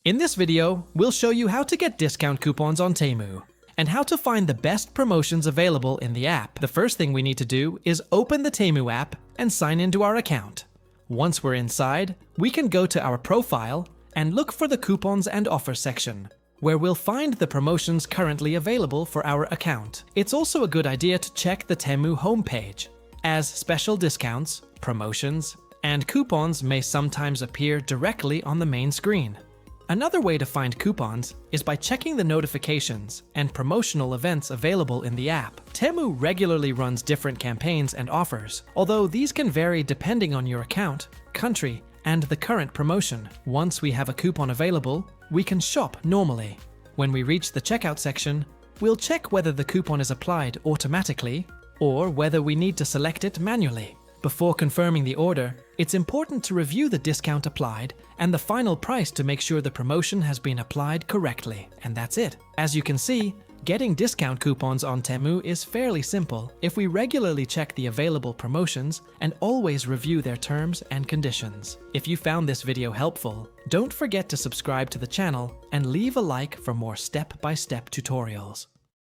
In this video, we'll show you how to get discount coupons on Temu and how to find the best promotions available in the app. The first thing we need to do is open the Temu app and sign into our account. Once we're inside, we can go to our profile and look for the coupons and offers section, where we'll find the promotions currently available for our account. It's also a good idea to check the Temu homepage, as special discounts, promotions, and coupons may sometimes appear directly on the main screen. Another way to find coupons is by checking the notifications and promotional events available in the app. Temu regularly runs different campaigns and offers, although these can vary depending on your account, country, and the current promotion. Once we have a coupon available, we can shop normally. When we reach the checkout section, we'll check whether the coupon is applied automatically or whether we need to select it manually. Before confirming the order, it's important to review the discount applied and the final price to make sure the promotion has been applied correctly. And that's it. As you can see, getting discount coupons on Temu is fairly simple if we regularly check the available promotions and always review their terms and conditions. If you found this video helpful, don't forget to subscribe to the channel and leave a like for more step-by-step tutorials.